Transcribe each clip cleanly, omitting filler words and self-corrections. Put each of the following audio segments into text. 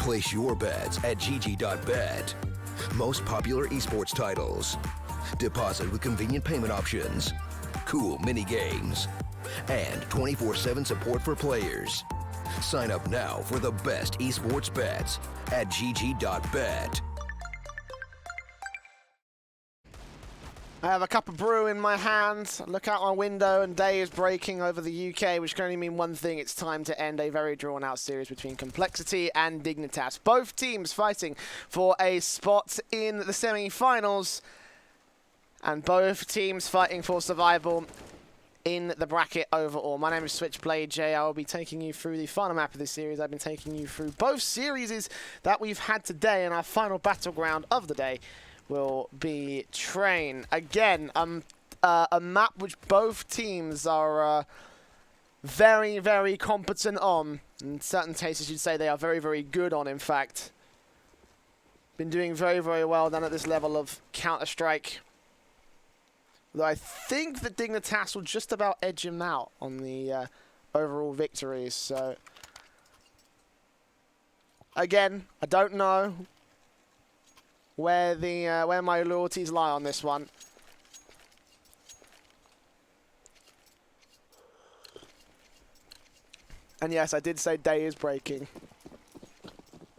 Place your bets at gg.bet. Most popular esports titles. Deposit with convenient payment options. Cool mini games. And 24/7 support for players. Sign up now for the best esports bets at gg.bet. I have a cup of brew in my hand, look out my window, and day is breaking over the UK, which can only mean one thing: it's time to end a very drawn-out series between compLexity and Dignitas. Both teams fighting for a spot in the semi-finals, and both teams fighting for survival in the bracket overall. My name is Switchblade J. I will be taking you through the final map of this series. I've been taking you through both series that we've had today, and our final battleground of the day will be Train. Again, a map which both teams are very, very competent on. In certain cases, you'd say they are very, very good on, in fact. Been doing very, very well down at this level of Counter-Strike. Though I think that Dignitas will just about edge him out on the overall victories. So, again, I don't know where my loyalties lie on this one. And yes, I did say day is breaking.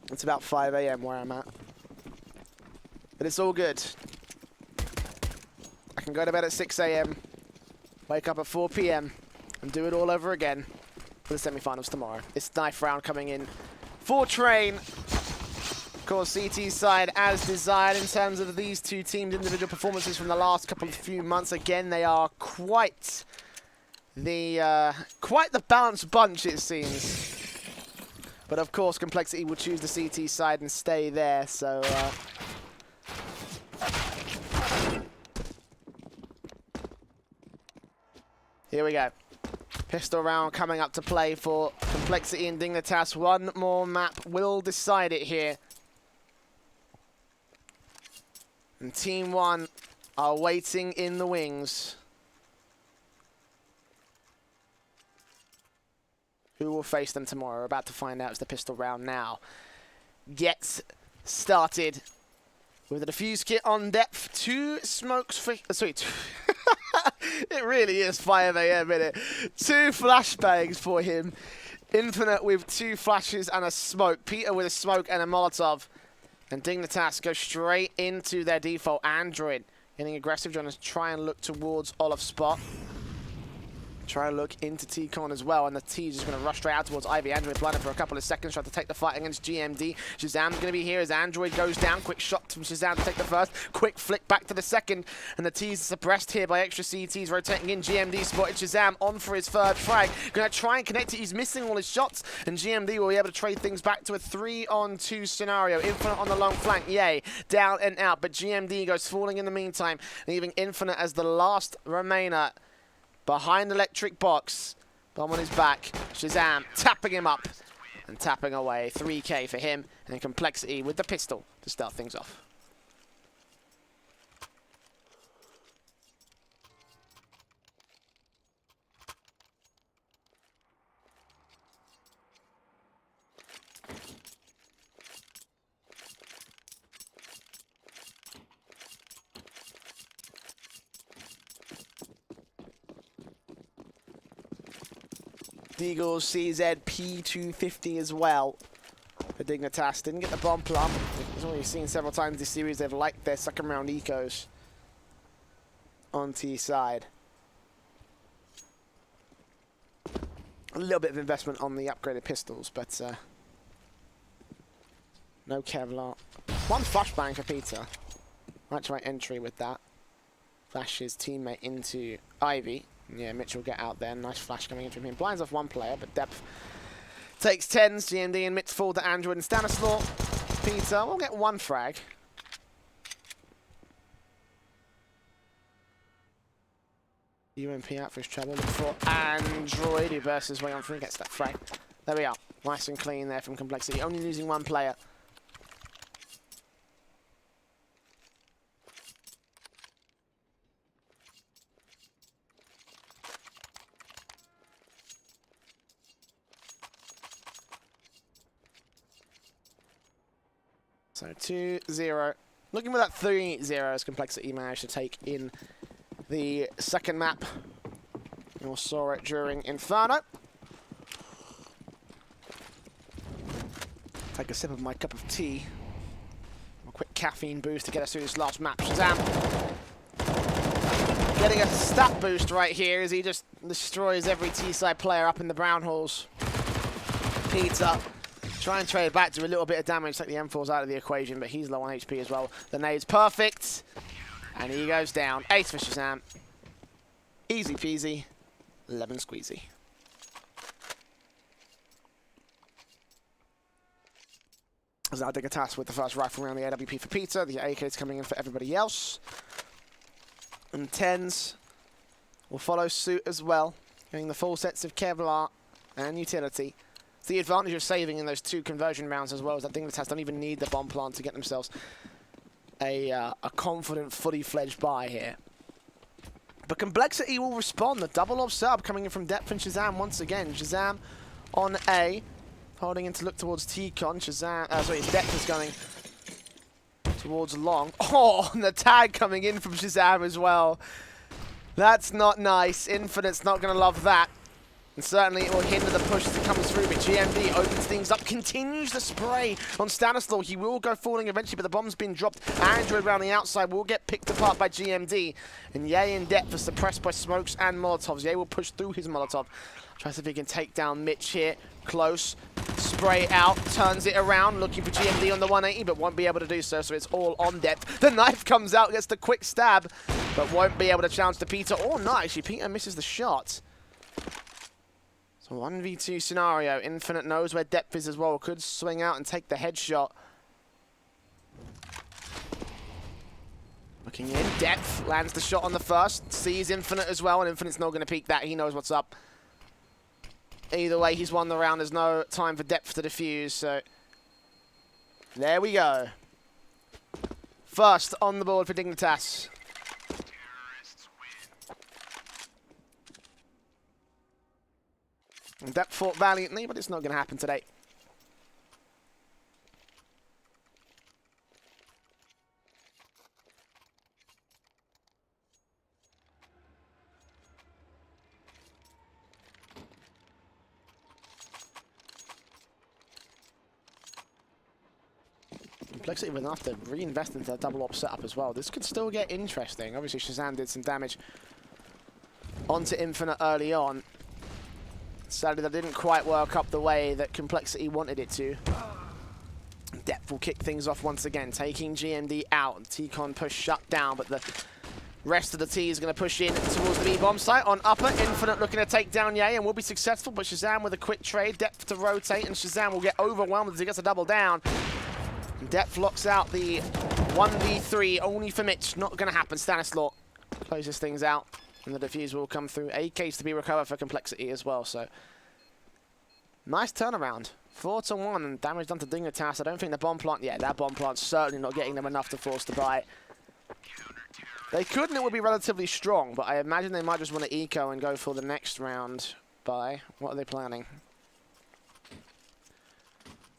It's about 5 AM where I'm at. But it's all good. I can go to bed at 6 AM, wake up at 4 PM, and do it all over again for the semi-finals tomorrow. It's knife round coming in for Train. Of course, CT's side as desired in terms of these two teams' individual performances from the last few months. Again, they are quite the balanced bunch, it seems. But of course, compLexity will choose the CT side and stay there. So here we go. Pistol round coming up to play for compLexity and Dignitas. One more map will decide it here. And Team 1 are waiting in the wings. Who will face them tomorrow? We're about to find out as the pistol round now gets started. With a defuse kit on depth, 2 smokes for... Sorry, it really is 5 AM, isn't it? 2 flashbangs for him. Infinite with 2 flashes and a smoke. Peter with a smoke and a Molotov. And Dignitas go straight into their default. Android getting aggressive, trying to try and look towards Olaf's spot. Try and look into T-Con as well, and the T is just going to rush straight out towards Ivy. Android blinded for a couple of seconds, trying to take the fight against GMD. Shazam's going to be here as Android goes down. Quick shot from Shazam to take the first. Quick flick back to the second, and the T is suppressed here by extra CTs rotating in. GMD spotted Shazam on for his third frag. Going to try and connect it. He's missing all his shots, and GMD will be able to trade things back to a 3-on-2 scenario. Infinite on the long flank, yay, down and out, but GMD goes falling in the meantime, leaving Infinite as the last remainer. Behind electric box, bomb on his back. Shazam tapping him up and tapping away. 3K for him, and compLexity with the pistol to start things off. Deagle's CZ P250 as well for Dignitas. Didn't get the bomb plump. As we've seen several times this series, they've liked their second round ecos on T side. A little bit of investment on the upgraded pistols, but no Kevlar. 1 flashbang for Peter. Might try entry with that. Flash his teammate into Ivy. Yeah, Mitchell get out there. Nice flash coming in from him. Blinds off 1 player, but depth takes 10s. GMD and Mitch fall to Android and Stanislaw. Peter will get 1 frag. UMP out for his trouble for Android, who bursts his way on through and gets that frag. There we are. Nice and clean there from compLexity. Only losing 1 player. So 2-0. Looking for that 3-0 as compLexity managed to take in the second map. You all saw it during Inferno. Take a sip of my cup of tea. A quick caffeine boost to get us through this last map. Shazam getting a stat boost right here as he just destroys every T-side player up in the brown halls. Heats up. Try and trade back to a little bit of damage, take the M4s out of the equation, but he's low on HP as well. The nade's perfect. And he goes down. Ace for Shazam. Easy peasy. Lemon squeezy. As now Dignitas with the first rifle round, the AWP for Peter. The AK is coming in for everybody else. And 10s will follow suit as well, getting the full sets of Kevlar and utility. It's the advantage of saving in those 2 conversion rounds as well, as that Dignitas don't even need the bomb plant to get themselves a confident, fully fledged buy here. But compLexity will respond. The double off sub coming in from Depth and Shazam once again. Shazam on A, holding in to look towards T-Con. Shazam, sorry, Depth is going towards long. Oh, and the tag coming in from Shazam as well. That's not nice. Infinite's not going to love that. And certainly it will hinder the push that comes through, but GMD opens things up, continues the spray on Stanislaw. He will go falling eventually, but the bomb's been dropped. Android around the outside will get picked apart by GMD. And Ye in Depth are suppressed by smokes and Molotovs. Ye will push through his Molotov. Tries to see if he can take down Mitch here. Close. Spray out. Turns it around. Looking for GMD on the 180, but won't be able to do so. So it's all on Depth. The knife comes out, gets the quick stab, but won't be able to challenge to Peter. Oh, no, actually, Peter misses the shot. So 1v2 scenario. Infinite knows where Depth is as well. Could swing out and take the headshot. Looking in. Depth lands the shot on the first. Sees Infinite as well, and Infinite's not going to peek that. He knows what's up. Either way, he's won the round. There's no time for Depth to defuse, so there we go. First on the board for Dignitas. Depth fought valiantly, but it's not going to happen today. compLexity with enough to reinvest into that double op setup as well. This could still get interesting. Obviously, Shazam did some damage onto Infinite early on. Sadly, that didn't quite work up the way that compLexity wanted it to. Depth will kick things off once again, taking GMD out. T-Con push shut down, but the rest of the T is going to push in towards the B-bomb site. On upper, Infinite looking to take down Ye and will be successful, but Shazam with a quick trade. Depth to rotate, and Shazam will get overwhelmed as he gets a double down. Depth locks out the 1v3 only for Mitch. Not going to happen. Stanislaw closes things out, and the defuse will come through. AKs to be recovered for compLexity as well, so nice turnaround. 4-1 and damage done to Dignitas. I don't think the bomb plant, yeah, that bomb plant's certainly not getting them enough to force the buy. They could, and it would be relatively strong, but I imagine they might just want to eco and go for the next round buy. What are they planning?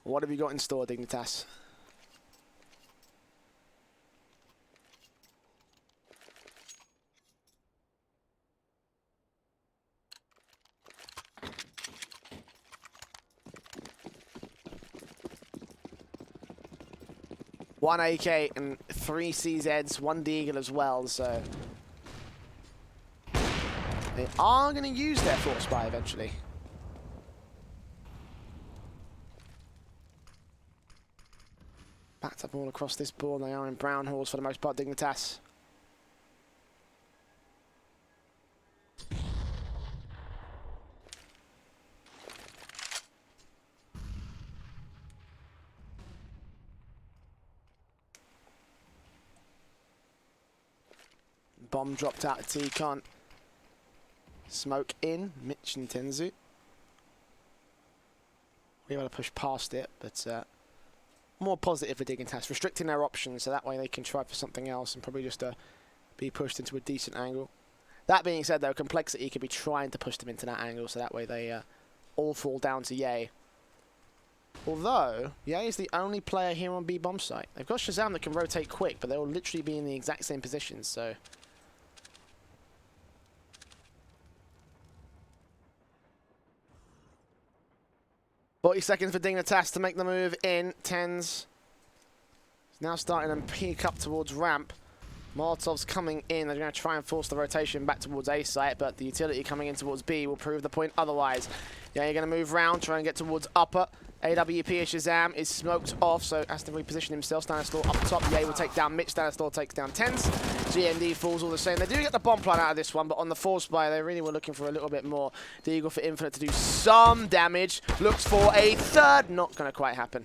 What have you got in store, Dignitas? One AK and 3 CZs, 1 Deagle as well, so they are going to use their force buy eventually. Backed up all across this board. They are in brown halls for the most part, Dignitas. Bomb dropped out of T-Con. Smoke in, Mitch and Tenzu. We're able to push past it, but more positive for Dignitas, restricting their options so that way they can try for something else and probably just be pushed into a decent angle. That being said, though, compLexity could be trying to push them into that angle so that way they all fall down to Ye. Although, yeah, he's the only player here on B bomb site. They've got Shazam that can rotate quick, but they'll literally be in the exact same position, so... 40 seconds for Dignitas to make the move in. Tens is now starting to peek up towards ramp. Molotov's coming in. They're going to try and force the rotation back towards A site, but the utility coming in towards B will prove the point otherwise. Yeah, you're going to move round, try and get towards upper. AWP Shazam is smoked off, so has to reposition himself. Stanislaw up top. Yeah, will take down Mitch. Stanislaw takes down Tens. GMD falls all the same. They do get the bomb plant out of this one, but on the force buy, they really were looking for a little bit more. The Eagle for Infinite to do some damage. Looks for a third. Not going to quite happen.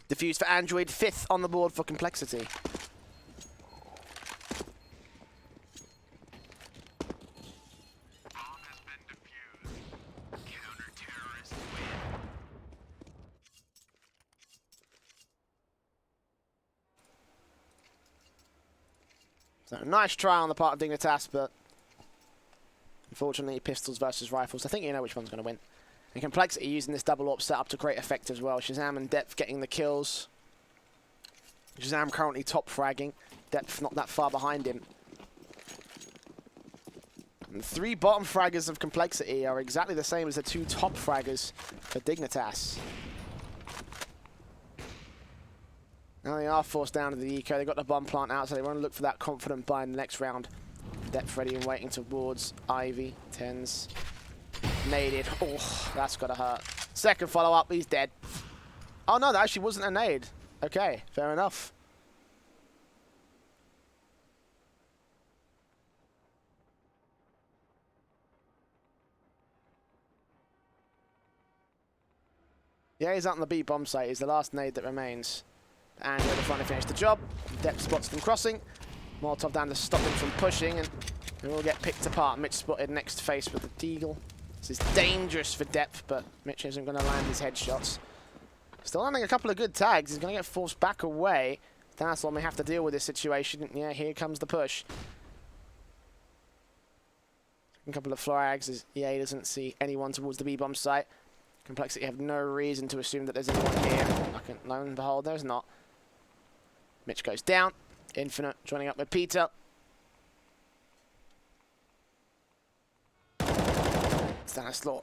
Defuse for Android, 5th on the board for compLexity. So nice try on the part of Dignitas, but unfortunately pistols versus rifles. I think you know which one's going to win. And compLexity using this double AWP setup to great effect as well. Shazam and Depth getting the kills. Shazam currently top fragging. Depth not that far behind him. And the 3 bottom fraggers of compLexity are exactly the same as the 2 top fraggers for Dignitas. Now they are forced down to the eco. They got the bomb plant out, so they want to look for that confident buy in the next round. Depth ready and waiting towards Ivy. Tens. Naded. Oh, that's got to hurt. Second follow-up, he's dead. Oh no, that actually wasn't a nade. Okay, fair enough. Yeah, he's out on the B bomb site. He's the last nade that remains. And they're finally finished the job. Depth spots them crossing. Molotov down to stop them from pushing, and they will get picked apart. Mitch spotted next face with the Deagle. This is dangerous for Depth, but Mitch isn't going to land his headshots. Still landing a couple of good tags. He's going to get forced back away. Stanislaw may have to deal with this situation. Yeah, here comes the push. A couple of flags as EA doesn't see anyone towards the B-bomb site. compLexity have no reason to assume that there's anyone here. Lo and behold, there's not. Mitch goes down. Infinite joining up with Peter. Stanislaw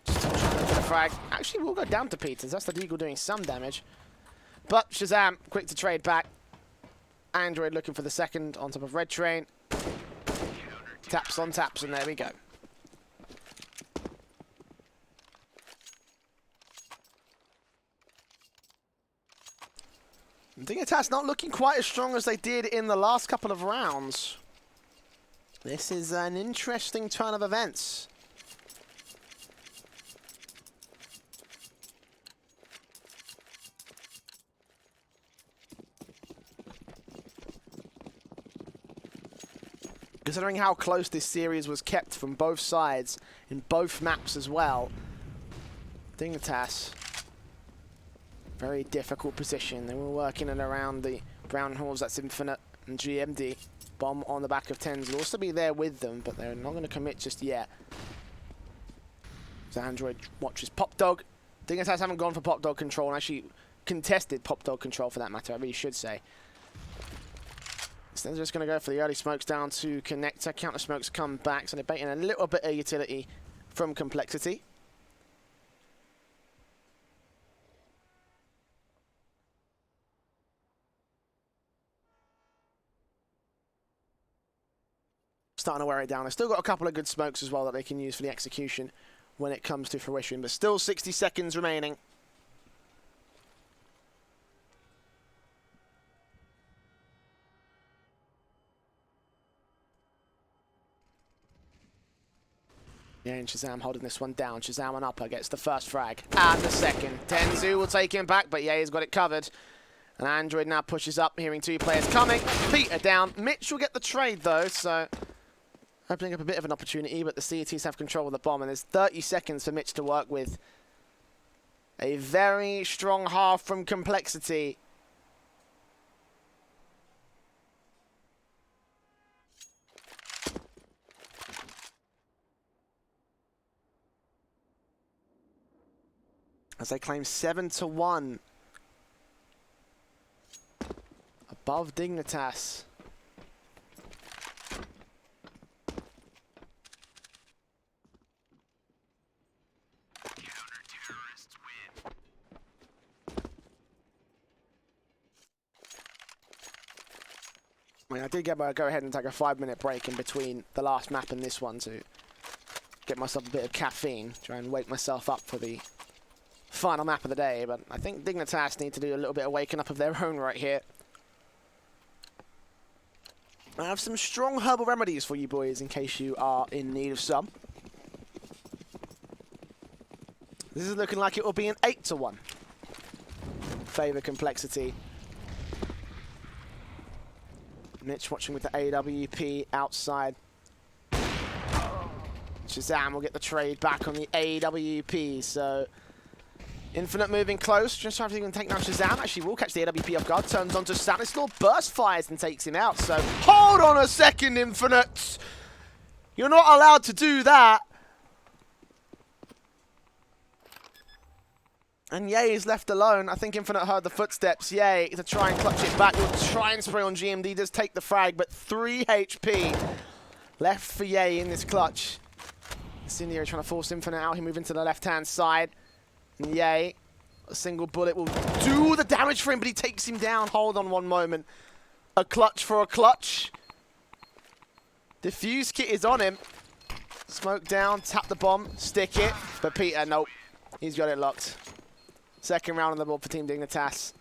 just trying to get a frag. Actually, we'll go down to Peters. That's the Deagle doing some damage. But Shazam, quick to trade back. Android looking for the second on top of Red Train. Taps on taps, and there we go. Dignitas not looking quite as strong as they did in the last couple of rounds. This is an interesting turn of events. Considering how close this series was kept from both sides, in both maps as well, Dignitas, very difficult position. They were working in around the brown halls, that's Infinite and GMD. Bomb on the back of Tens will also be there with them, but they're not going to commit just yet. So Android watches Pop Dog. Dignitas haven't gone for Pop Dog control, and actually contested Pop Dog control for that matter, I really should say. So they're just going to go for the early smokes down to Connector. Counter smokes come back, so they're baiting a little bit of utility from compLexity. Starting to wear it down. They've still got a couple of good smokes as well that they can use for the execution when it comes to fruition, but still 60 seconds remaining. Yeah, and Shazam holding this one down. Shazam on upper gets the first frag and the second. Tenzu will take him back, but yeah, he's got it covered. And Android now pushes up, hearing 2 players coming. Peter down. Mitch will get the trade though, so opening up a bit of an opportunity, but the CETs have control of the bomb, and there's 30 seconds for Mitch to work with. A very strong half from compLexity. as they claim 7-1 above Dignitas. I mean, I did go ahead and take a 5-minute break in between the last map and this one to get myself a bit of caffeine, try and wake myself up for the final map of the day. But I think Dignitas need to do a little bit of waking up of their own right here. I have some strong herbal remedies for you boys in case you are in need of some. This is looking like it will be an 8-1. Favor compLexity. Mitch watching with the AWP outside. ShahZaM will get the trade back on the AWP, so Infinite moving close, just trying to even take down ShahZaM. Actually will catch the AWP off guard, turns on to Stanislaw, burst fires and takes him out, so hold on a second, Infinite! You're not allowed to do that! And Ye is left alone. I think Infinite heard the footsteps. Ye to try and clutch it back. Will try and spray on GMD. Does take the frag, but 3 HP left for Ye in this clutch. Incendiary trying to force Infinite out. He moves into the left-hand side. And Ye, a single bullet will do the damage for him, but he takes him down. Hold on one moment. A clutch for a clutch. Diffuse kit is on him. Smoke down, tap the bomb, stick it. But Peter, nope. He's got it locked. Second round on the board for Team Dignitas.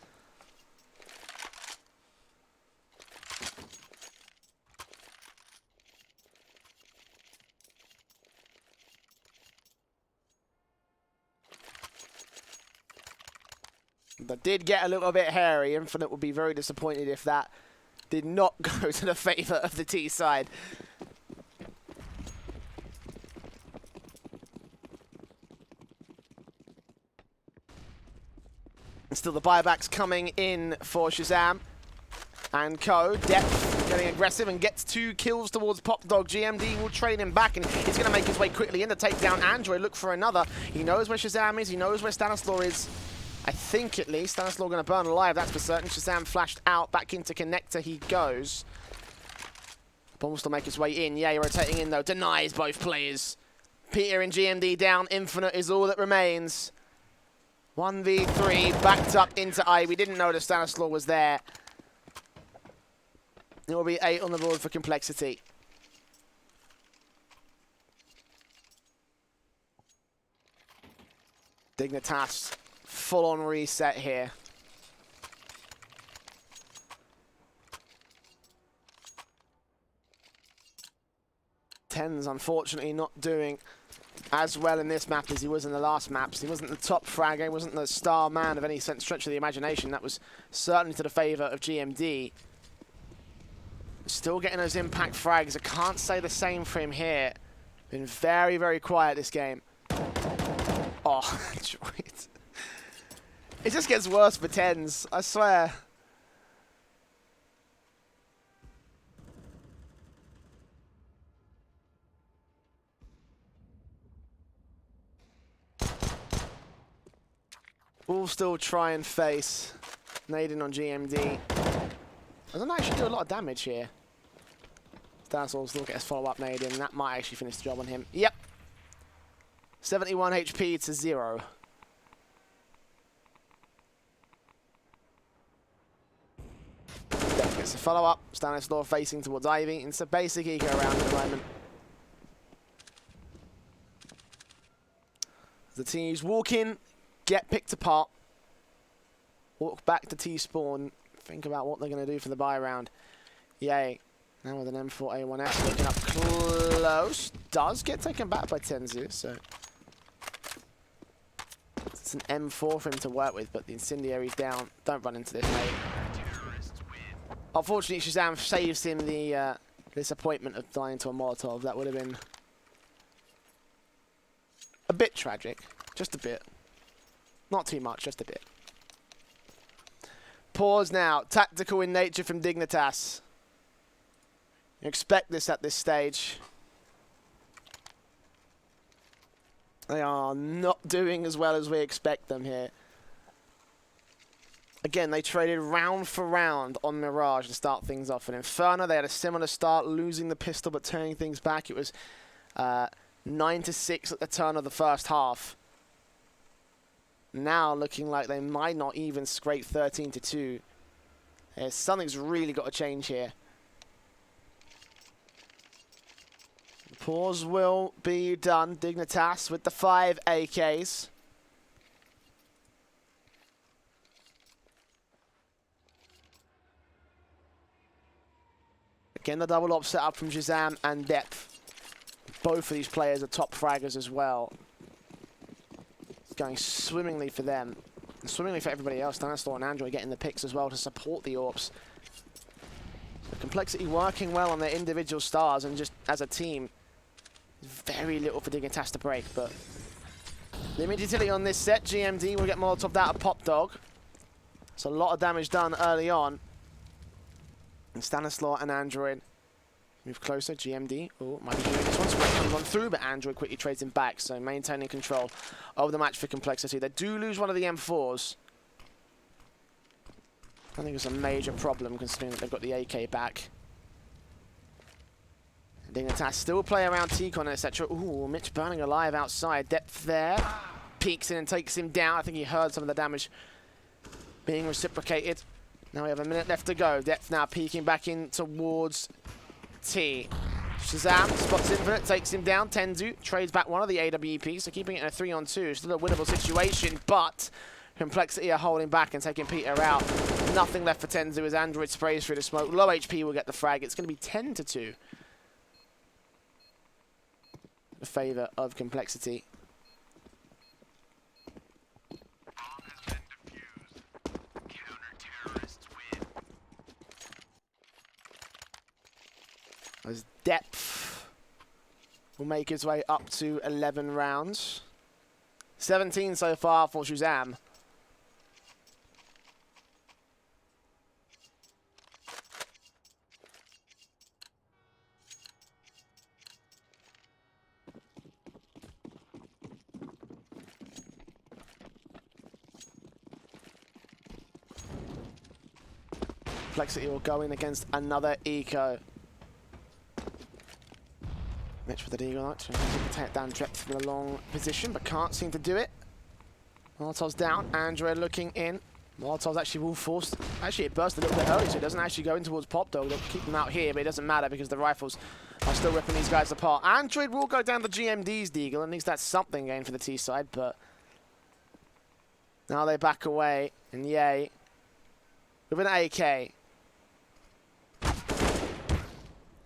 That did get a little bit hairy. Infinite would be very disappointed if that did not go to the favor of the T side. Still the buybacks coming in for ShahZaM and co. Depth getting aggressive and gets 2 kills towards PopDog. GMD will train him back and he's going to make his way quickly in to take down Android. Look for another. He knows where ShahZaM is. He knows where Stanislaw is. I think at least. Stanislaw going to burn alive, that's for certain. ShahZaM flashed out. Back into connector he goes. Bomb will still make his way in. Yeah, rotating in though. Denies both players. Peter and GMD down. Infinite is all that remains. 1v3, backed up into I. We didn't know that Stanislaw was there. It will be 8 on the board for compLexity. Dignitas, full-on reset here. Tens, unfortunately, not doing as well in this map as he was in the last maps. He wasn't the top fragger, he wasn't the star man of any stretch of the imagination. That was certainly to the favour of GMD. Still getting those impact frags. I can't say the same for him here. Been very, very quiet this game. Oh, it just gets worse for tens, I swear. We'll still try and face nading on GMD. Doesn't actually do a lot of damage here. Stanislaw will still get his follow-up nade in. That might actually finish the job on him. Yep. 71 HP to 0. Gets a follow-up. Stanislaw facing towards Ivy. It's a basic eco round at the moment. The teams walk in. Get picked apart. Walk back to T-spawn. Think about what they're going to do for the buy round. Yay. Now with an M4A1S looking up close. Does get taken back by Tenzu, so it's an M4 for him to work with, but the incendiary's down. Don't run into this, mate. Unfortunately, ShahZaM saves him the disappointment of dying to a Molotov. That would have been a bit tragic. Just a bit. Not too much, just a bit. Pause now. Tactical in nature from Dignitas. You expect this at this stage. They are not doing as well as we expect them here. Again, they traded round for round on Mirage to start things off. And Inferno, they had a similar start, losing the pistol but turning things back. It was 9-6 at the turn of the first half. Now looking like they might not even scrape 13-2. Something's really got to change here. The pause will be done. Dignitas with the 5 AKs. Again, the double op set up from Shazam and Depth. Both of these players are top fraggers as well. It's going swimmingly for them. And swimmingly for everybody else. StarSeries and Android getting the picks as well to support the AWPs. So compLexity working well on their individual stars and just as a team. Very little for Dignitas to break, but limited utility on this set. GMD will get Molotov out of Pop Dog. So a lot of damage done early on. And StarSeries and Android move closer. GMD, oh, might be doing this one. Spray comes on through, but Android quickly trades him back. So maintaining control of the match for compLexity. They do lose one of the M4s. I think it's a major problem considering that they've got the AK back. Dignitas still play around T-Con, etc. Ooh, Mitch burning alive outside. Depth there. Peeks in and takes him down. I think he heard some of the damage being reciprocated. Now we have a minute left to go. Depth now peeking back in towards T. Shazam spots Infinite, takes him down. Tenzu trades back one of the AWPs, so keeping it in a 3-on-2. Still a winnable situation, but compLexity are holding back and taking Peter out. Nothing left for Tenzu as Android sprays through the smoke. Low HP will get the frag. It's going to be 10-2. In favour of compLexity. As Depth will make his way up to 11 rounds. 17 so far for Shazam. compLexity will go in against another eco. Mitch with the Eagle Eye, trying to take down Depth from a long position, but can't seem to do it. Molotov's down, Andrea looking in. Molotov's actually will force, actually it burst a little bit early, so it doesn't actually go in towards Pop Dog. They'll keep them out here, but it doesn't matter because the rifles are still ripping these guys apart. Android will go down the GMD's Deagle, at least that's something going for the T side, but now they back away, and yay, with an AK.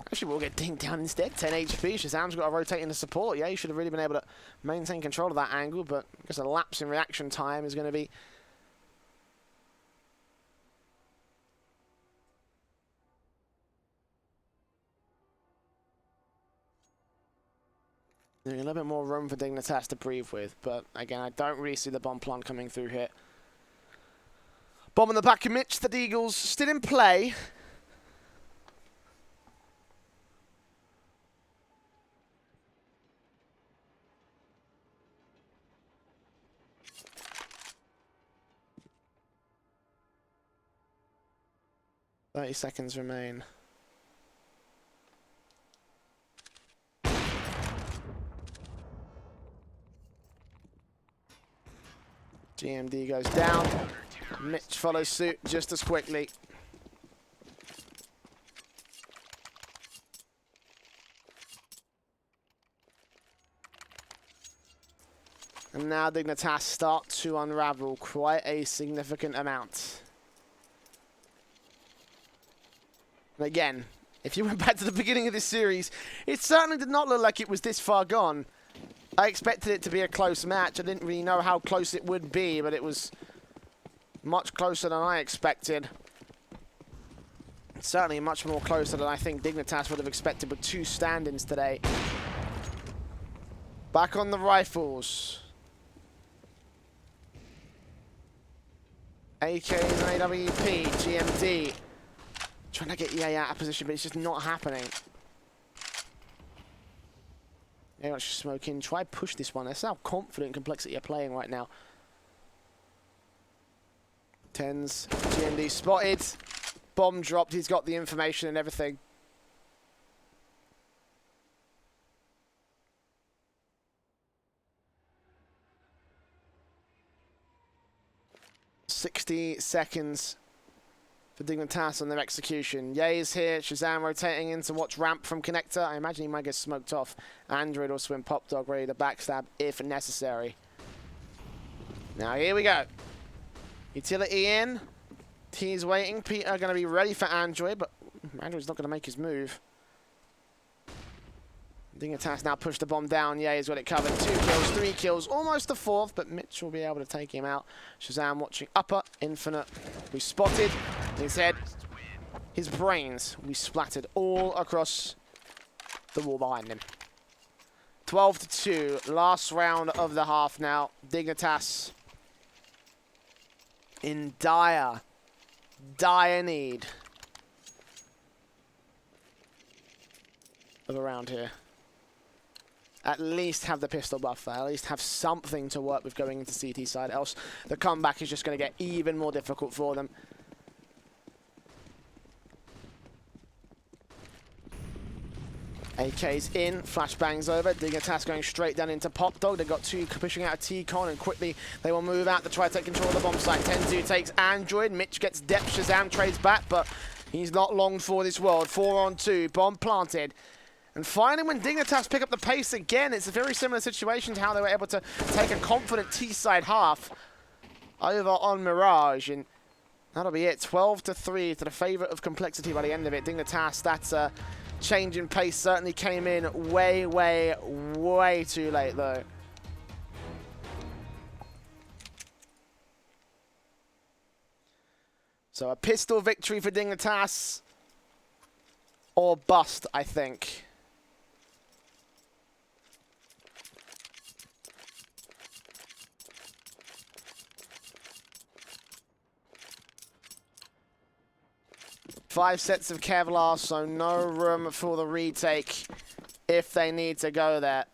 Actually, we'll get dinged down instead. 10 HP. Shazam's got to rotate into support. Yeah, he should have really been able to maintain control of that angle, but I guess a lapse in reaction time is going to be a little bit more room for Dignitas to breathe with, but again, I don't really see the bomb plant coming through here. Bomb in the back of Mitch. The Deagles still in play. .30 seconds remain. GMD goes down. Mitch follows suit just as quickly. And now Dignitas start to unravel quite a significant amount. And again, if you went back to the beginning of this series, it certainly did not look like it was this far gone. I expected it to be a close match. I didn't really know how close it would be, but it was much closer than I expected. Certainly much more closer than I think Dignitas would have expected with 2 stand-ins today. Back on the rifles. AKs and AWP, GMD. Trying to get EA out of position, but it's just not happening. Very much smoking. Try push this one. That's how confident compLexity are playing right now. Tens. GMD spotted. Bomb dropped. He's got the information and everything. $60 seconds for Dignitas on their execution. Ye's here. Shazam rotating in to watch ramp from Connector. I imagine he might get smoked off. Android will swim Pop Dog ready to backstab if necessary. Now here we go. Utility in. T's waiting. Peter going to be ready for Android, but Android's not going to make his move. Dignitas now push the bomb down. Yeah, he's got it covered. 2 kills, 3 kills, almost the 4th, but Mitch will be able to take him out. Shazam watching upper. Infinite. We spotted his head. His brains. We splattered all across the wall behind him. 12-2. Last round of the half now. Dignitas in dire need of a round here. At least have the pistol buffer, at least have something to work with going into CT side, else the comeback is just going to get even more difficult for them. AK's in, flashbangs over, Dignitas going straight down into Pop Dog. They've got 2 pushing out of T-Con, and quickly they will move out to try to take control of the bomb site. 10-2 takes Android, Mitch gets depth, Shazam trades back, but he's not long for this world. 4-on-2, bomb planted. And finally, when Dignitas pick up the pace again, it's a very similar situation to how they were able to take a confident T-side half over on Mirage. And that'll be it. 12-3 to the favourite of compLexity by the end of it. Dignitas, that's a change in pace, certainly came in way, way, way too late, though. So a pistol victory for Dignitas, or bust, I think. Five sets of Kevlar, so no room for the retake if they need to go there.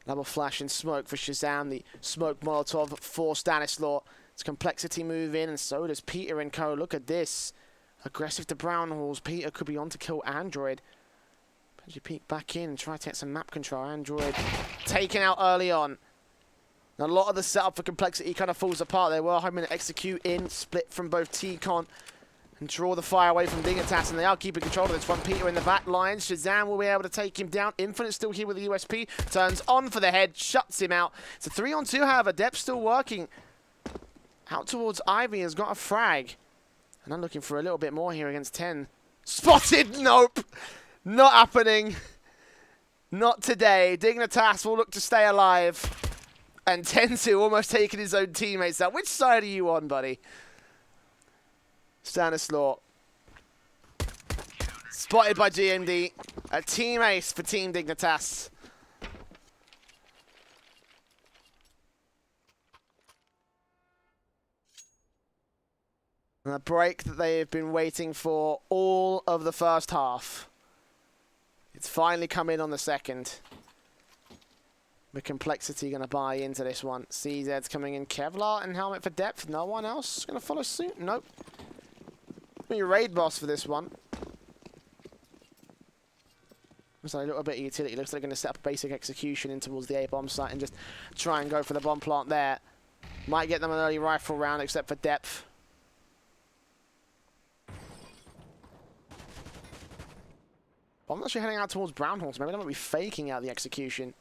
Double flash and smoke for Shazam, the smoke Molotov for Stanislaw. It's compLexity move in, and so does Peter and co. Look at this. Aggressive to Brown Halls. Peter could be on to kill Android. As you peek back in and try to get some map control. Android taken out early on. Now, a lot of the setup for compLexity kind of falls apart. They were hoping to execute in, split from both T-Con, and draw the fire away from Dignitas, and they are keeping control of this one. Peter in the back lines. Shazam will be able to take him down. Infinite still here with the USP. Turns on for the head, shuts him out. It's a 3-on-2, however. Depth still working. Out towards Ivy, has got a frag. And I'm looking for a little bit more here against 10. Spotted! Nope! Not happening. Not today. Dignitas will look to stay alive. And 10-2 almost taking his own teammates out. Which side are you on, buddy? Stanislaw. Spotted by GMD. A team ace for Team Dignitas. And a break that they have been waiting for all of the first half. It's finally come in on the second. The compLexity going to buy into this one. CZ's coming in. Kevlar and helmet for depth. No one else going to follow suit? Nope. Be raid boss for this one. Looks like a little bit of utility. Looks like they're going to set up a basic execution in towards the A bomb site and just try and go for the bomb plant there. Might get them an early rifle round, except for depth. I'm actually heading out towards Brown Horse. Maybe they might be faking out the execution.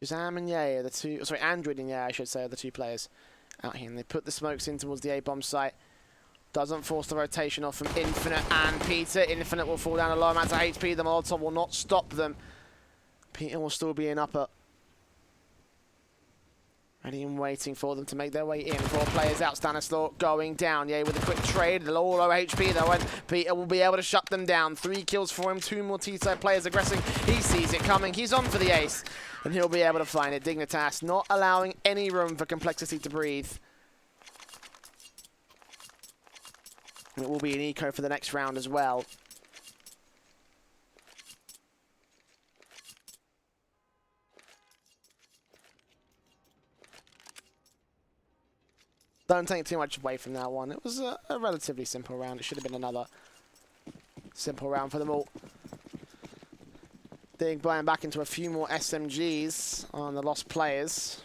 Shazam and Ye are the two. Sorry, Android and Ye, I should say, are the 2 players out here. And they put the smokes in towards the A-bomb site. Doesn't force the rotation off from Infinite and Peter. Infinite will fall down a low amount of HP. The Molotov will not stop them. Peter will still be in upper. Ready and waiting for them to make their way in. 4 players out. Stanislaw going down. Yeah, with a quick trade. They're all low HP though, and Peter will be able to shut them down. 3 kills for him. 2 more T-side players aggressing. He sees it coming. He's on for the ace, and he'll be able to find it. Dignitas not allowing any room for compLexity to breathe. And it will be an eco for the next round as well. Don't take too much away from that one. It was a relatively simple round. It should have been another simple round for them all. Dig blowing back into a few more SMGs on the lost players.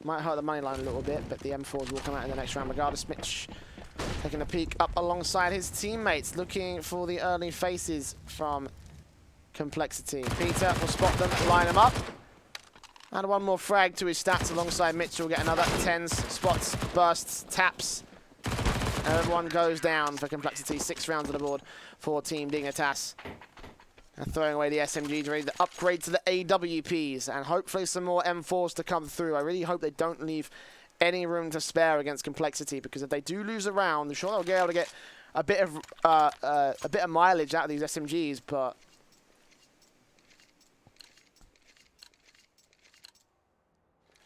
Might hurt the money line a little bit, but the M4s will come out in the next round regardless. Mitch taking a peek up alongside his teammates, looking for the early faces from compLexity. Peter will spot them, line them up. And one more frag to his stats alongside Mitchell. Get another 10s, spots, bursts, taps. And everyone goes down for compLexity. 6 rounds on the board for Team Dignitas. And throwing away the SMGs, ready to upgrade to the AWPs. And hopefully some more M4s to come through. I really hope they don't leave any room to spare against compLexity, because if they do lose a round, I'm sure they'll be able to get a bit of mileage out of these SMGs, but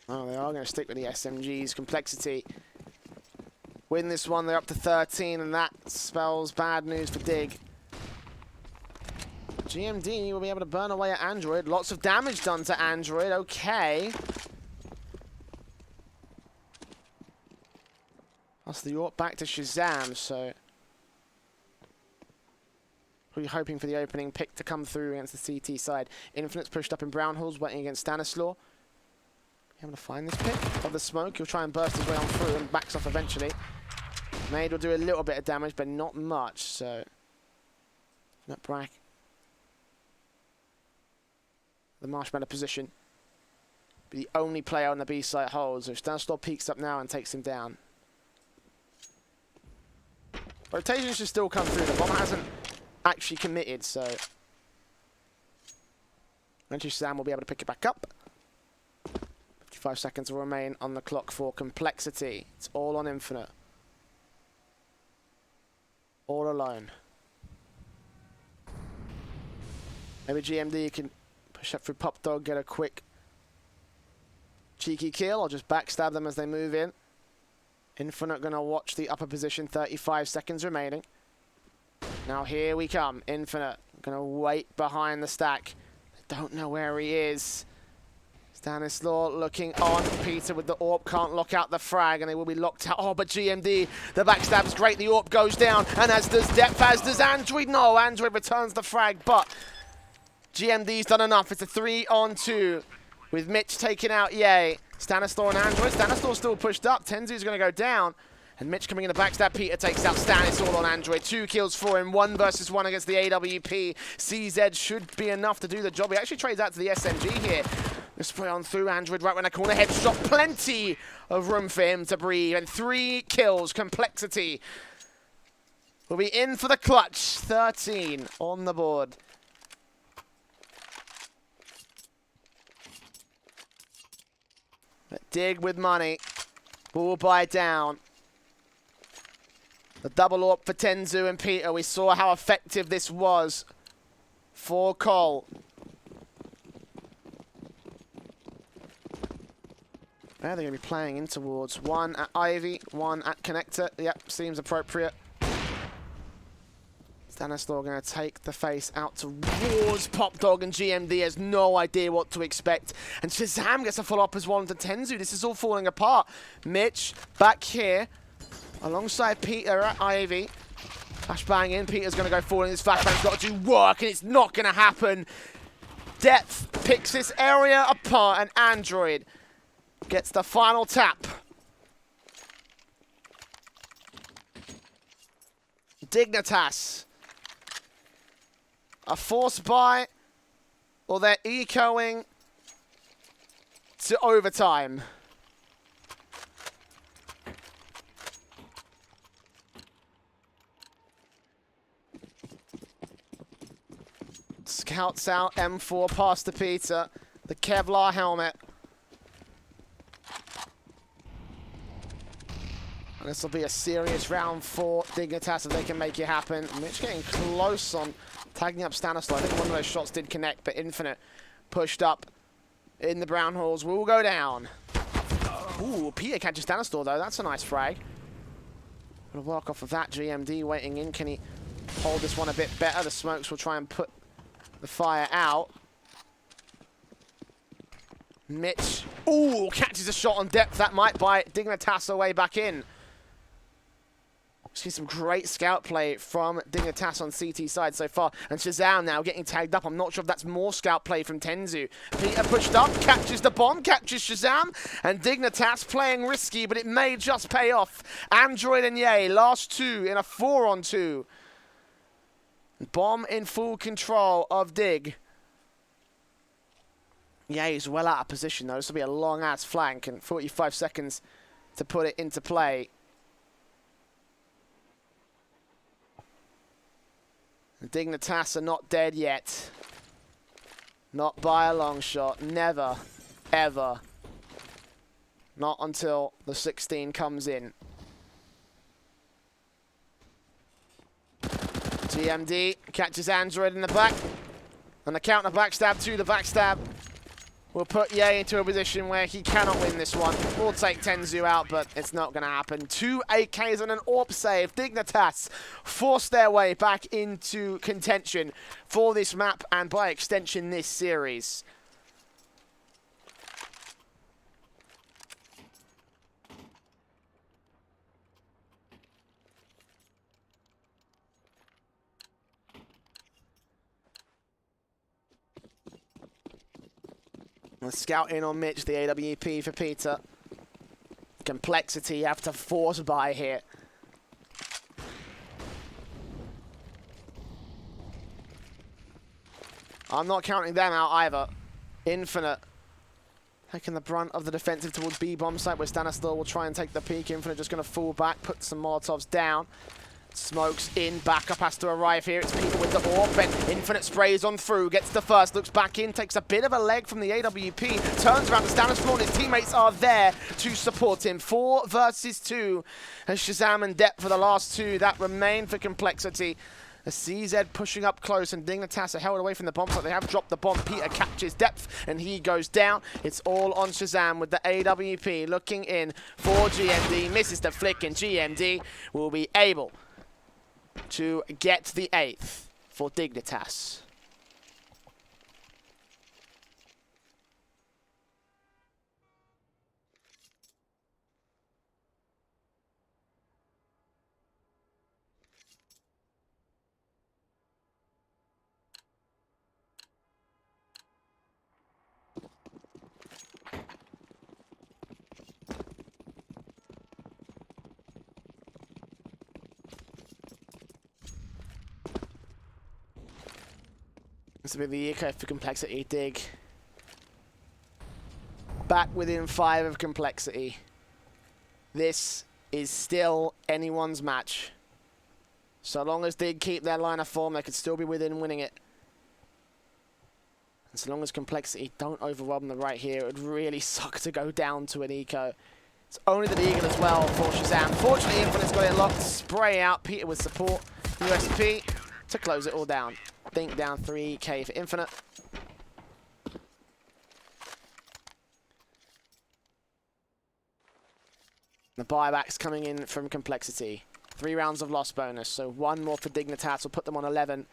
oh, they are going to stick with the SMGs. compLexity win this one. They're up to 13, and that spells bad news for Dig. GMD will be able to burn away at Android. Lots of damage done to Android. Okay. That's the AWP back to Shazam, so we're hoping for the opening pick to come through against the CT side. Infinite's pushed up in Brown Halls, waiting against Stanislaw. Able to find this pick of the smoke. He'll try and burst his way on through and backs off eventually. Made will do a little bit of damage, but not much, so not Brack. The Marshmallow position. Be the only player on the B site holds. So Stanislaw peeks up now and takes him down. Rotation should still come through. The bomb hasn't actually committed, so eventually Sam will be able to pick it back up. 55 seconds will remain on the clock for compLexity. It's all on Infinite. All alone. Maybe GMD can push up through Pop Dog, get a quick cheeky kill, or just backstab them as they move in. Infinite going to watch the upper position, 35 seconds remaining. Now here we come. Infinite going to wait behind the stack. They don't know where he is. Stanislaw looking on. Peter with the AWP can't lock out the frag, and they will be locked out. Oh, but GMD, the backstab's great. The AWP goes down, and as does Depth, as does Android. No, Android returns the frag, but GMD's done enough. It's a 3-on-2 with Mitch taking out Ye. Stanislaw and Android. Stanislaw's still pushed up. Tenzu's going to go down. And Mitch coming in the backstab. Peter takes out Stan. It's all on Android. 2 kills for him. 1 versus 1 against the AWP. CZ should be enough to do the job. He actually trades out to the SMG here. The spray on through Android right when the corner. Headshot. Plenty of room for him to breathe. And 3 kills. compLexity will be in for the clutch. 13 on the board. But Dig with money. Will buy down. The double AWP for Tenzu and Peter. We saw how effective this was for Cole. Now they're going to be playing in towards 1 at Ivy, 1 at Connector. Yep, seems appropriate. Stanislaw going to take the face out towards Pop Dog, and GMD has no idea what to expect. And Shazam gets a follow-up as well into Tenzu. This is all falling apart. Mitch back here alongside Peter at Ivy. Flashbang in. Peter's going to go forward, and his flashbang's got to do work, and it's not going to happen. Depth picks this area apart, and Android gets the final tap. Dignitas. A force buy, or they're ecoing to overtime. Scouts out M4 past the Peter, the Kevlar helmet. And this will be a serious round for Dignitas if they can make it happen. Mitch getting close on tagging up Stanislaw. I think one of those shots did connect, but Infinite pushed up in the Brown Halls. Will go down. Ooh, Peter catches Stanislaw though. That's a nice frag. Gonna work off of that. GMD waiting in. Can he hold this one a bit better? The smokes will try and put the fire out. Mitch, ooh, catches a shot on depth. That might buy Dignitas away back in. See some great scout play from Dignitas on CT side so far. And Shazam now getting tagged up. I'm not sure if that's more scout play from Tenzu. Peter pushed up, catches the bomb, catches Shazam. And Dignitas playing risky, but it may just pay off. Android and Ye, last two in a 4-on-2. Bomb in full control of Dig. Yeah, he's well out of position though. This will be a long-ass flank and 45 seconds to put it into play. Dignitas are not dead yet. Not by a long shot. Never, ever. Not until the 16 comes in. GMD catches Android in the back. And the counter backstab to the backstab will put Ye into a position where he cannot win this one. We'll take Tenzu out, but it's not going to happen. 2 AKs and an AWP save. Dignitas forced their way back into contention for this map and by extension this series. Let's scout in on Mitch, the AWP for Peter. compLexity have to force by here. I'm not counting them out either. Infinite taking the brunt of the defensive towards B bomb site where StarSeries will try and take the peak. Infinite just going to fall back, put some Molotovs down. Smokes in, backup has to arrive here. It's Peter with the AWP, and Infinite sprays on through, gets the first, looks back in, takes a bit of a leg from the AWP, turns around to StarSeries, and his teammates are there to support him. 4 versus 2, and Shazam and Depp for the last 2 that remain for compLexity. A CZ pushing up close, and Dignitas are held away from the bomb, but they have dropped the bomb. Peter captures depth, and he goes down. It's all on Shazam with the AWP looking in for GMD, misses the flick, and GMD will be able to get the 8th for Dignitas. This will be the eco for compLexity. Dig. Back within 5 of compLexity. This is still anyone's match. So long as Dig keep their line of form, they could still be within winning it. And so long as compLexity don't overwhelm them right here, it would really suck to go down to an eco. It's only the Eagle as well for Shazam. Fortunately, Infinite's got it locked. Spray out. Peter with support. USP to close it all down. Think down 3k for Infinite. The buyback's coming in from compLexity. 3 rounds of loss bonus, so 1 more for Dignitas will put them on 11.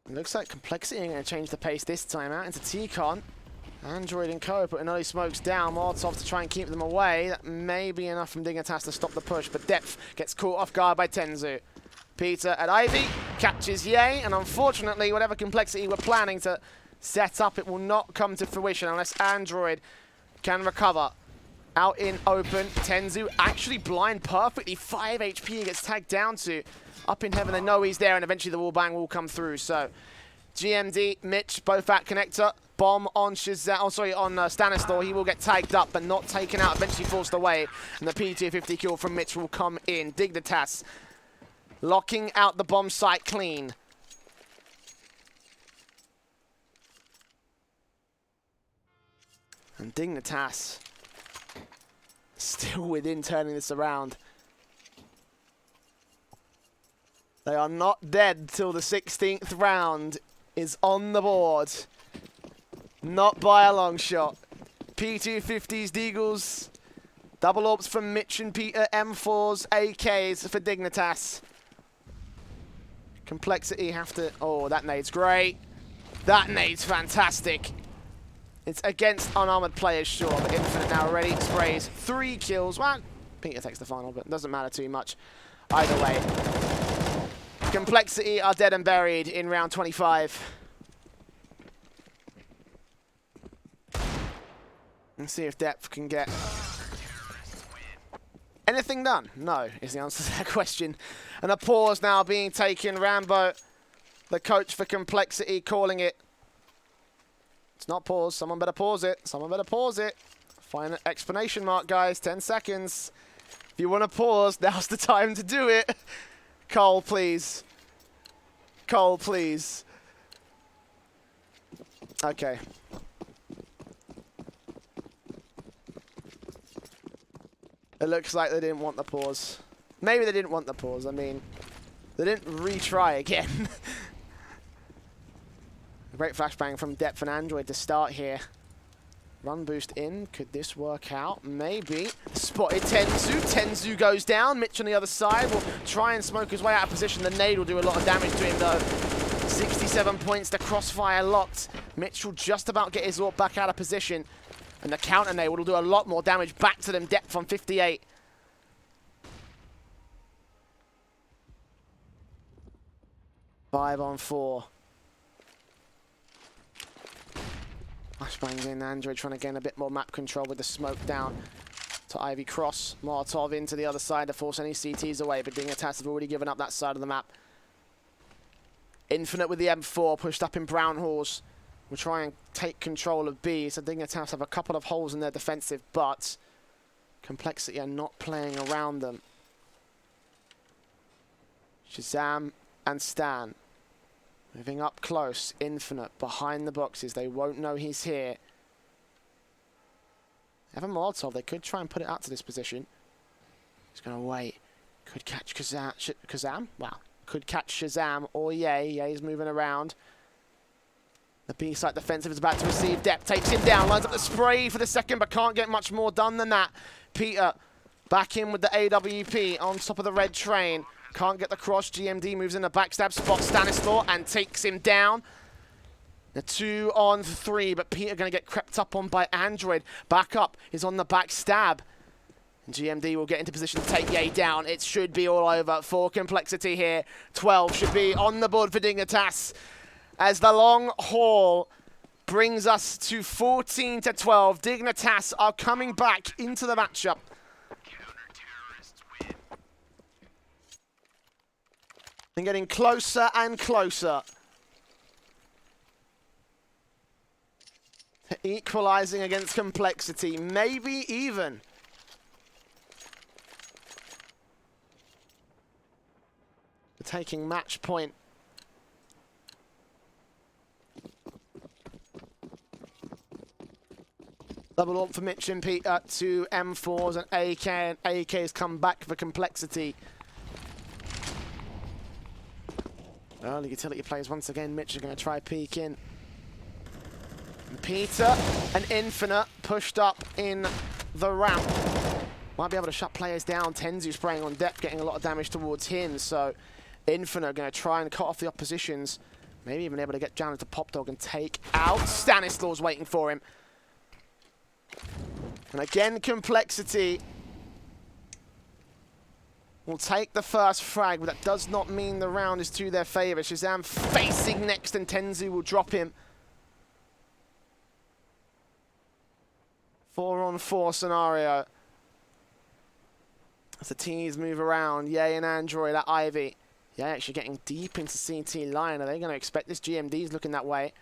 It looks like compLexity are going to change the pace this time out into T-Con. Android and Co putting early smokes down. Molotov to try and keep them away. That may be enough from Dignitas to stop the push, but Depth gets caught off guard by Tenzu. Peter at Ivy catches Ye, and unfortunately, whatever compLexity were planning to set up, it will not come to fruition unless Android can recover. Out in open, Tenzu actually blind perfectly. 5 HP he gets tagged down to. Up in heaven, they know he's there, and eventually the wall bang will come through. So, GMD, Mitch, both at connector. Bomb on Shazam, oh sorry, on StarSeries. He will get tagged up, but not taken out, eventually forced away. And the P250 kill from Mitch will come in. Dignitas locking out the bomb site clean. And Dignitas still within turning this around. They are not dead till the 16th round is on the board. Not by a long shot. P250s, Deagles. Double orbs from Mitch and Peter. M4s, AKs for Dignitas. compLexity have to... Oh, that nade's great. That nade's fantastic. It's against unarmored players, sure, but Infinite now already sprays 3 kills. Well, Peter takes the final, but it doesn't matter too much either way. compLexity are dead and buried in round 25. Let's see if Depth can get anything done. No, is the answer to that question. And a pause now being taken. Rambo, the coach for compLexity, calling it. It's not pause. Someone better pause it. Someone better pause it. Find an explanation mark, guys. 10 seconds. If you want to pause, now's the time to do it. Cole, please. Cole, please. Okay. It looks like they didn't want the pause. Maybe they didn't want the pause. I mean, they didn't retry again. Great flashbang from Depth and Android to start here. Run boost in. Could this work out? Maybe. Spotted Tenzu. Tenzu goes down. Mitch on the other side will try and smoke his way out of position. The nade will do a lot of damage to him, though. 67 points. The crossfire locked. Mitch will just about get his AWP back out of position. And the counter nade will do a lot more damage back to them. Depth on 58. Five on 4. Flashbangs in. Android trying to gain a bit more map control with the smoke down to Ivy Cross. Molotov into the other side to force any CTs away, but Dignitas have already given up that side of the map. Infinite with the M4 pushed up in Brown Halls. We'll try and take control of B, so Dignitas have a couple of holes in their defensive, but compLexity are not playing around them. Shazam and Stan moving up close. Infinite behind the boxes. They won't know he's here. They have a Molotov. They could try and put it out to this position. He's going to wait. Could catch Kazam. Wow. Could catch Shazam or Ye. Ye's moving around. The B-side defensive is about to receive. Depth takes him down, lines up the spray for the second, but can't get much more done than that. Peter back in with the AWP on top of the red train. Can't get the cross. GMD moves in a backstab spot. Stanislaw and takes him down. The 2 on 3, but Peter going to get crept up on by Android. Back up is on the backstab. And GMD will get into position to take Ye down. It should be all over for compLexity here. 12 should be on the board for Dignitas, as the long haul brings us to 14 to 12. Dignitas are coming back into the matchup. And getting closer and closer to equalizing against compLexity. Maybe even taking match point. Double AWP for Mitch and Peter. 2 M4s and AK, and AK's come back for compLexity. Early utility plays once again. Mitch is going to try peek in. And Peter and Infinite pushed up in the ramp. Might be able to shut players down. Tenzu spraying on Depth, getting a lot of damage towards him. So Infinite going to try and cut off the oppositions. Maybe even able to get down into Pop Dog and take out. Stanislaw's waiting for him. And again, compLexity will take the first frag, but that does not mean the round is to their favor. Shazam facing next, and Tenzu will drop him. 4 on 4 scenario. As the teams move around, Ye and Android at Ivy. Ye actually getting deep into CT line. Are they going to expect this? GMD's looking that way.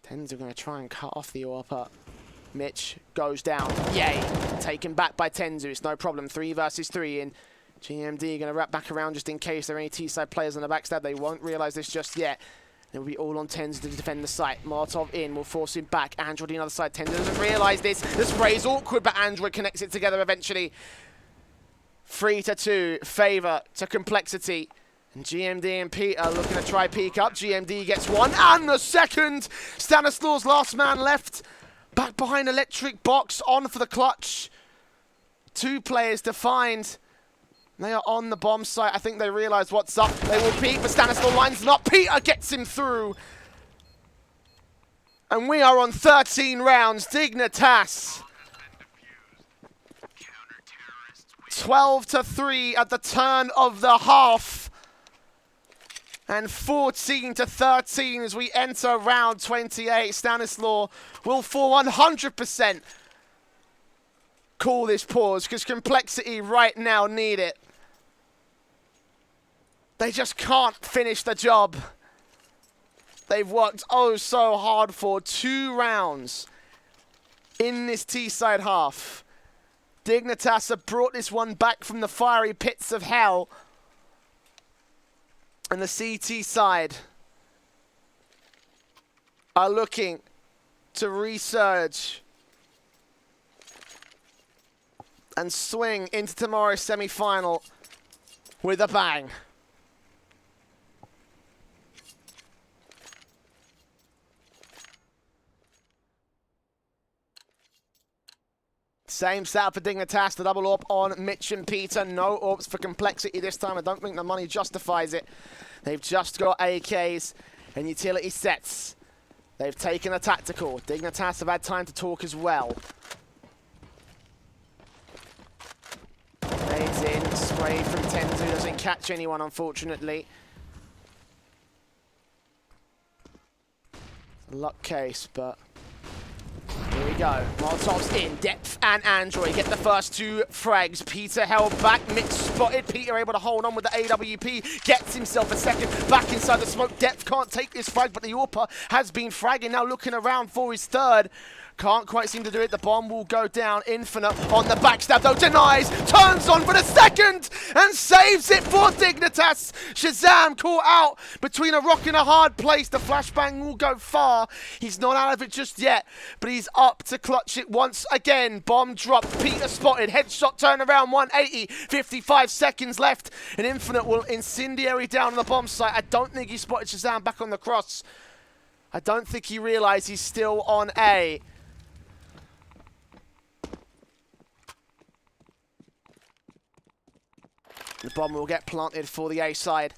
Tenzu going to try and cut off the AWP. Mitch goes down. Ye taken back by Tenzu. It's no problem. 3 versus 3 in. GMD going to wrap back around just in case there are any T-side players on the backstab. They won't realize this just yet. It will be all on Tenzu to defend the site. Molotov in will force him back. Android on the other side. Tenzu doesn't realize this. The spray is awkward, but Android connects it together eventually. 3-2, favor to compLexity. And GMD and Peter looking to try peek up. GMD gets one and the second. Stanislaus last man left. Back behind electric box, on for the clutch. 2 players to find. They are on the bomb site. I think they realize what's up. They will peek, but Stanislaus lines it up. Peter gets him through. And we are on 13 rounds. Dignitas. 12-3 at the turn of the half. And 14-13 as we enter round 28. Stanislaus will for 100% call this pause because compLexity right now need it. They just can't finish the job. They've worked oh so hard for 2 rounds in this T-side half. Dignitas have brought this one back from the fiery pits of hell. And the CT side are looking to resurge and swing into tomorrow's semi-final with a bang. Same setup for Dignitas, the double AWP on Mitch and Peter. No AWPs for compLexity this time. I don't think the money justifies it. They've just got AKs and utility sets. They've taken a tactical. Dignitas have had time to talk as well. Nades in, spray from Tenzu. Doesn't catch anyone, unfortunately. It's a luck case, but... here we go. Molotov's in. Depth and Android get the first 2 frags. Peter held back. Mitch spotted. Peter able to hold on with the AWP. Gets himself a second. Back inside the smoke. Depth can't take this frag, but the AWPer has been fragging. Now looking around for his third. Can't quite seem to do it. The bomb will go down. Infinite on the backstab though. Denies. Turns on for the second and saves it for Dignitas. Shazam caught out between a rock and a hard place. The flashbang will go far. He's not out of it just yet, but he's up to clutch it once again. Bomb dropped. Peter spotted. Headshot turn around 180. 55 seconds left. And Infinite will incendiary down on the bomb site. I don't think he spotted Shazam back on the cross. I don't think he realized he's still on A. The bomb will get planted for the A side.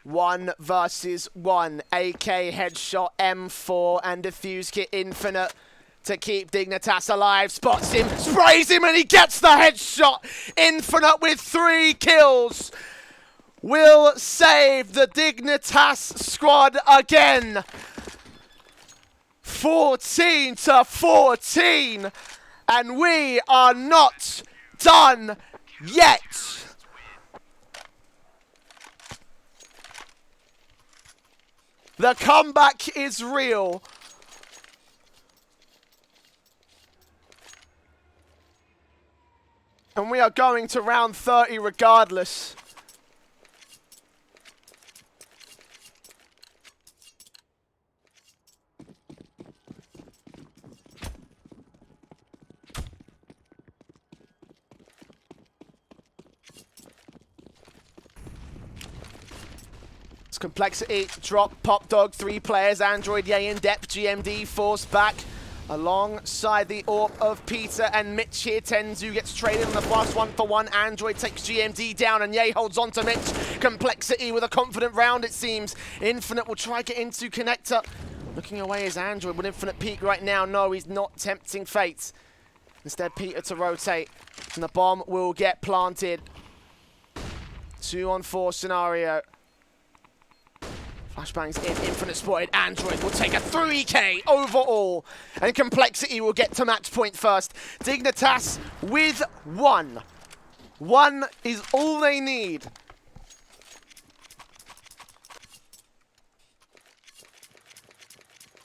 1 versus 1. AK headshot, M4 and defuse kit Infinite to keep Dignitas alive. Spots him, sprays him and he gets the headshot. Infinite with 3 kills. Will save the Dignitas squad again. 14-14. And we are not done yet. The comeback is real. And we are going to round 30 regardless. compLexity, drop, pop dog, 3 players, Android, Yay in depth, GMD forced back alongside the AWP of Peter and Mitch here. Tenzu gets traded on the fast 1-for-1. Android takes GMD down and Yay holds on to Mitch. compLexity with a confident round, it seems. Infinite will try get into connector. Looking away is Android. Would Infinite peek right now? No, he's not tempting fate. Instead, Peter to rotate. And the bomb will get planted. 2-on-4 scenario. Flashbangs in, Infinite spotted. Android will take a 3K overall. And compLexity will get to match point first. Dignitas with 1. 1 is all they need.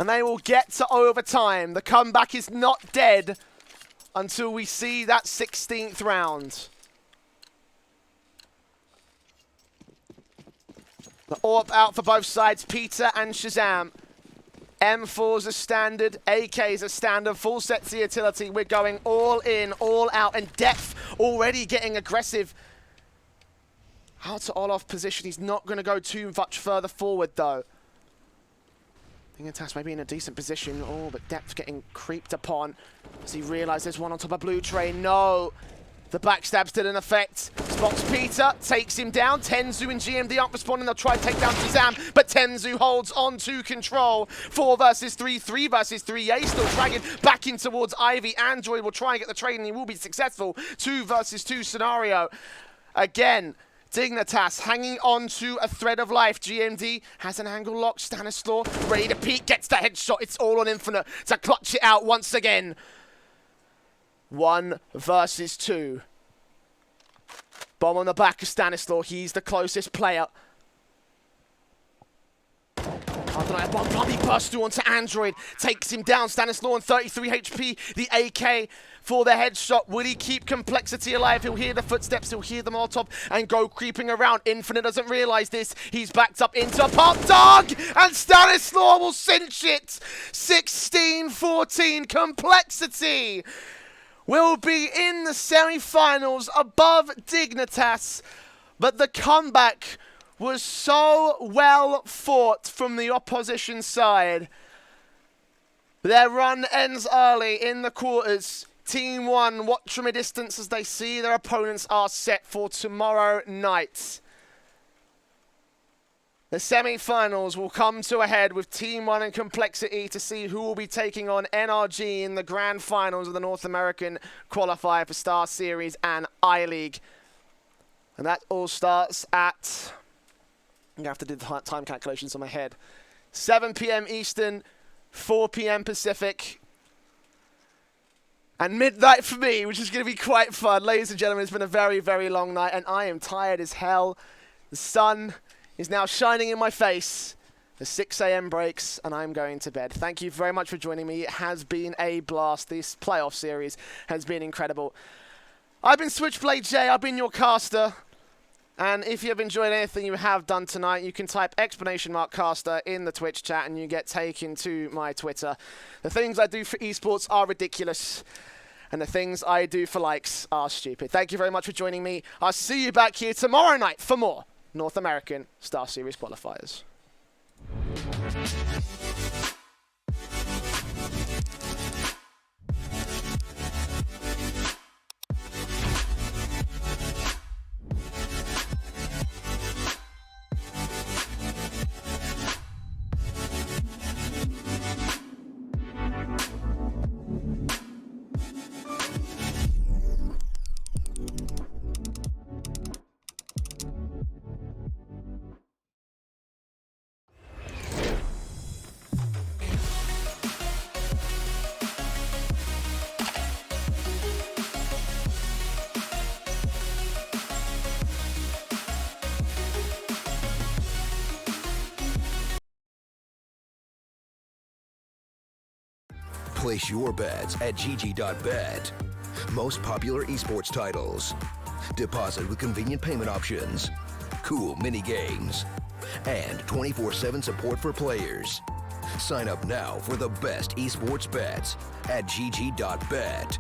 And they will get to overtime. The comeback is not dead until we see that 16th round. The AWP out for both sides, Peter and Shazam. M4's a standard, AK's a standard, full sets the utility. We're going all in, all out, and depth already getting aggressive. Out to Olaf position. He's not going to go too much further forward, though. Dignitas maybe in a decent position. Oh, but depth getting creeped upon. Does he realise there's one on top of Blue Train? No. The backstab still in effect. Spots Peter, takes him down. Tenzu and GMD aren't responding. They'll try to take down Shazam, but Tenzu holds on to control. 4 versus 3, 3 versus 3. Yay, still dragging back in towards Ivy. Android will try and get the trade, and he will be successful. 2 versus 2 scenario. Again, Dignitas hanging on to a thread of life. GMD has an angle lock. Stanislaw ready to peek, gets the headshot. It's all on Infinite to clutch it out once again. 1 versus 2. Bomb on the back of Stanislaw. He's the closest player. A bomb bloody burst through onto Android. Takes him down. Stanislaw on 33 HP. The AK for the headshot. Will he keep compLexity alive? He'll hear the footsteps. He'll hear them all top and go creeping around. Infinite doesn't realize this. He's backed up into a pop dog. And Stanislaw will cinch it. 16-14. compLexity will be in the semi-finals above Dignitas, but the comeback was so well fought from the opposition side. Their run ends early in the quarters. Team 1 watch from a distance as they see their opponents are set for tomorrow night. The semi-finals will come to a head with Team 1 and compLexity to see who will be taking on NRG in the grand finals of the North American qualifier for StarSeries and I-League. And that all starts at, I'm going to have to do the time calculations on my head, 7 p.m. Eastern, 4 p.m. Pacific, and midnight for me, which is going to be quite fun. Ladies and gentlemen, it's been a very, very long night, and I am tired as hell. The sun is now shining in my face. The 6 a.m. breaks, and I'm going to bed. Thank you very much for joining me. It has been a blast. This playoff series has been incredible. I've been Switchblade J. I've been your caster. And if you have enjoyed anything you have done tonight, you can type !caster in the Twitch chat and you get taken to my Twitter. The things I do for esports are ridiculous, and the things I do for likes are stupid. Thank you very much for joining me. I'll see you back here tomorrow night for more North American StarSeries qualifiers. Place your bets at gg.bet. Most popular esports titles. Deposit with convenient payment options. Cool mini games. And 24/7 support for players. Sign up now for the best esports bets at gg.bet.